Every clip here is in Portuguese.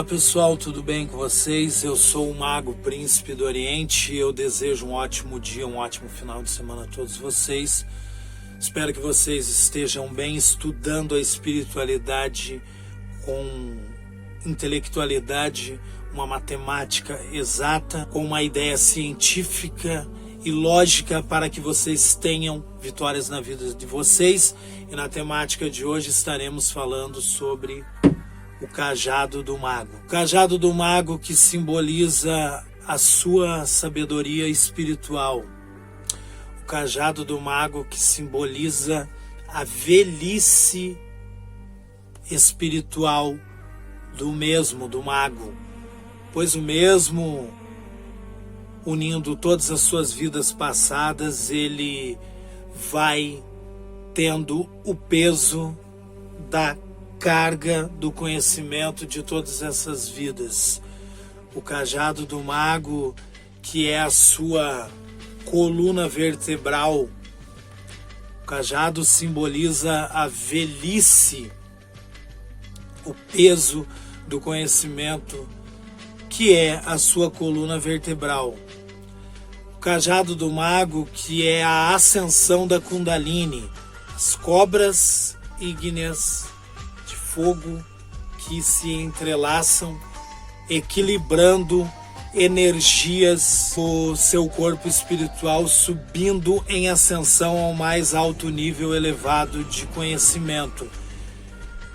pessoal, tudo bem com vocês? Eu sou o Mago Príncipe do Oriente e eu desejo um ótimo dia, um ótimo final de semana a todos vocês. Espero que vocês estejam bem estudando a espiritualidade com intelectualidade, uma matemática exata, com uma ideia científica e lógica para que vocês tenham vitórias na vida de vocês. E na temática de hoje estaremos falando sobre o cajado do mago. O cajado do mago que simboliza a sua sabedoria espiritual. O cajado do mago que simboliza a velhice espiritual do mago. Pois o mesmo, unindo todas as suas vidas passadas, ele vai tendo o peso da carga do conhecimento de todas essas vidas. O cajado do mago, que é a sua coluna vertebral. O cajado simboliza a velhice, o peso do conhecimento, que é a sua coluna vertebral. O cajado do mago, que é a ascensão da Kundalini, as cobras ígneas de fogo que se entrelaçam, equilibrando energias do seu corpo espiritual, subindo em ascensão ao mais alto nível elevado de conhecimento.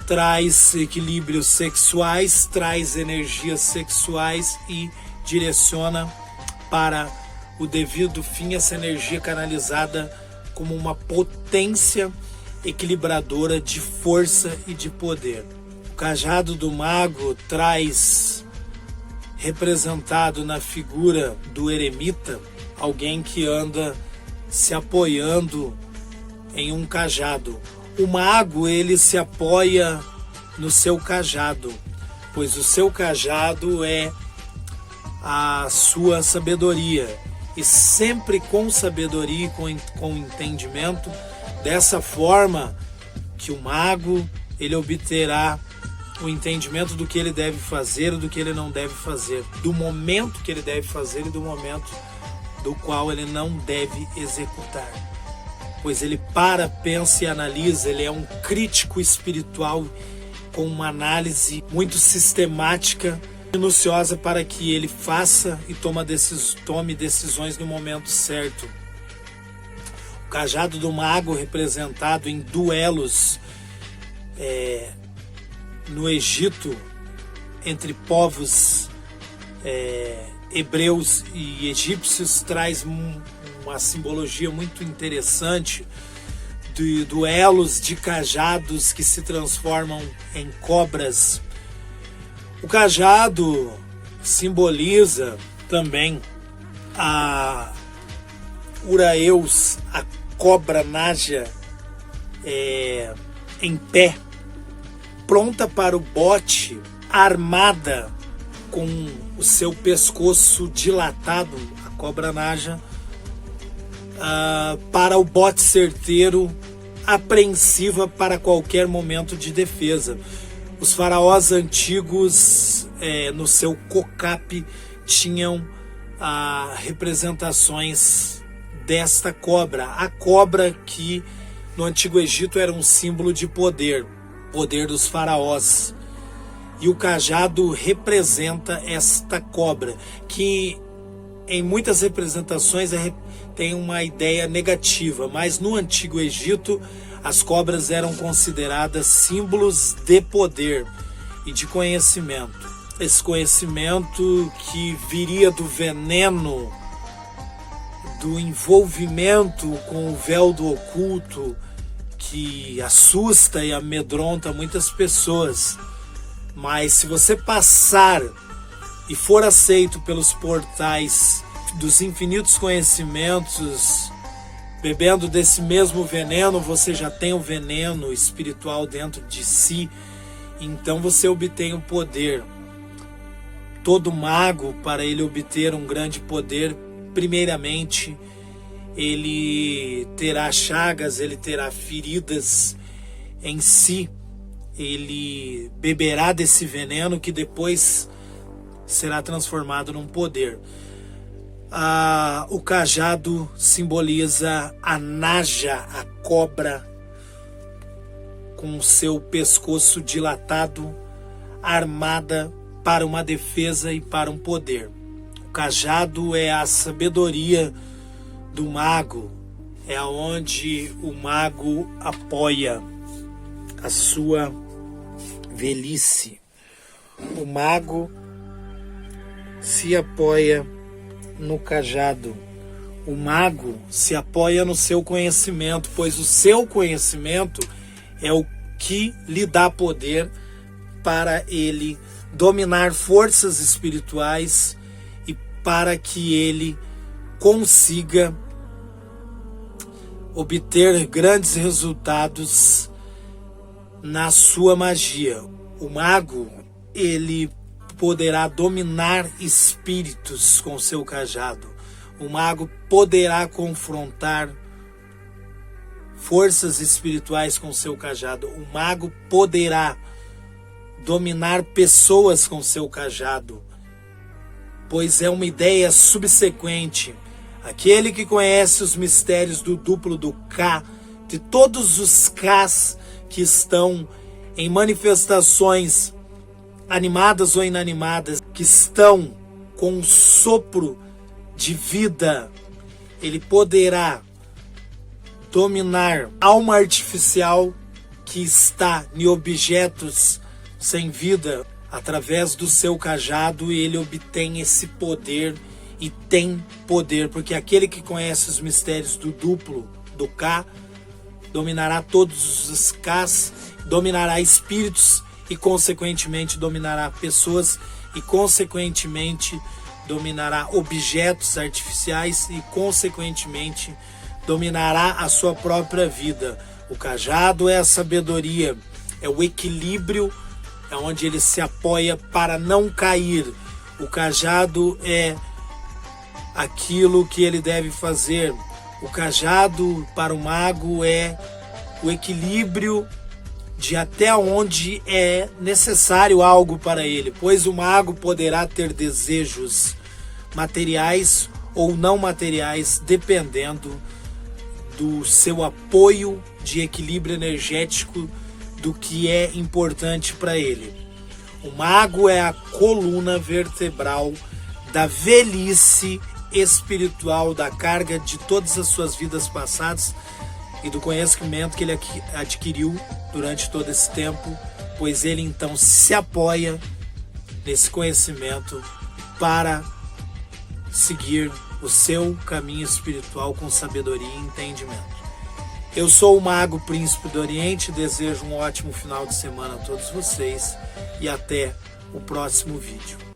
Traz equilíbrios sexuais, traz energias sexuais e direciona para o devido fim essa energia canalizada como uma potência equilibradora de força e de poder. O cajado do mago traz, representado na figura do eremita, alguém que anda se apoiando em um cajado. O mago, ele se apoia no seu cajado, pois o seu cajado é a sua sabedoria, e sempre com sabedoria e com entendimento. Dessa forma que o mago, ele obterá o entendimento do que ele deve fazer e do que ele não deve fazer, do momento que ele deve fazer e do momento do qual ele não deve executar. Pois ele para, pensa e analisa, ele é um crítico espiritual com uma análise muito sistemática, minuciosa, para que ele faça e tome decisões no momento certo. O cajado do mago, representado em duelos no Egito, entre povos hebreus e egípcios, traz uma simbologia muito interessante de duelos de cajados que se transformam em cobras. O cajado simboliza também a Uraeus, a cobra Naja, em pé, pronta para o bote, armada com o seu pescoço dilatado, a cobra Naja, para o bote certeiro, apreensiva para qualquer momento de defesa. Os faraós antigos, no seu cocape, tinham representações desta cobra. A cobra que no Antigo Egito era um símbolo de poder dos faraós. E o cajado representa esta cobra, que em muitas representações tem uma ideia negativa, mas no Antigo Egito as cobras eram consideradas símbolos de poder e de conhecimento. Esse conhecimento que viria do veneno, do envolvimento com o véu do oculto, que assusta e amedronta muitas pessoas. Mas se você passar e for aceito pelos portais dos infinitos conhecimentos, bebendo desse mesmo veneno, você já tem o veneno espiritual dentro de si, então você obtém o poder. Todo mago, para ele obter um grande poder, primeiramente, ele terá chagas, ele terá feridas em si, ele beberá desse veneno que depois será transformado num poder. O cajado simboliza a Naja, a cobra, com seu pescoço dilatado, armada para uma defesa e para um poder. O cajado é a sabedoria do mago, é onde o mago apoia a sua velhice. O mago se apoia no cajado. O mago se apoia no seu conhecimento, pois o seu conhecimento é o que lhe dá poder para ele dominar forças espirituais e para que ele consiga obter grandes resultados na sua magia. O mago, ele poderá dominar espíritos com seu cajado. O mago poderá confrontar forças espirituais com seu cajado. O mago poderá dominar pessoas com seu cajado, pois é uma ideia subsequente. Aquele que conhece os mistérios do duplo do K, de todos os Ks que estão em manifestações animadas ou inanimadas, que estão com um sopro de vida, ele poderá dominar alma artificial que está em objetos sem vida. Através do seu cajado ele obtém esse poder, e tem poder, porque aquele que conhece os mistérios do duplo do K dominará todos os Ks, dominará espíritos e consequentemente dominará pessoas e consequentemente dominará objetos artificiais e consequentemente dominará a sua própria vida. O cajado é a sabedoria, é o equilíbrio, é onde ele se apoia para não cair. O cajado é aquilo que ele deve fazer. O cajado para o mago é o equilíbrio de até onde é necessário algo para ele, pois o mago poderá ter desejos materiais ou não materiais, dependendo do seu apoio de equilíbrio energético, do que é importante para ele. O mago é a coluna vertebral da velhice espiritual, da carga de todas as suas vidas passadas e do conhecimento que ele adquiriu durante todo esse tempo, pois ele então se apoia nesse conhecimento para seguir o seu caminho espiritual com sabedoria e entendimento. Eu sou o Mago Príncipe do Oriente, desejo um ótimo final de semana a todos vocês e até o próximo vídeo.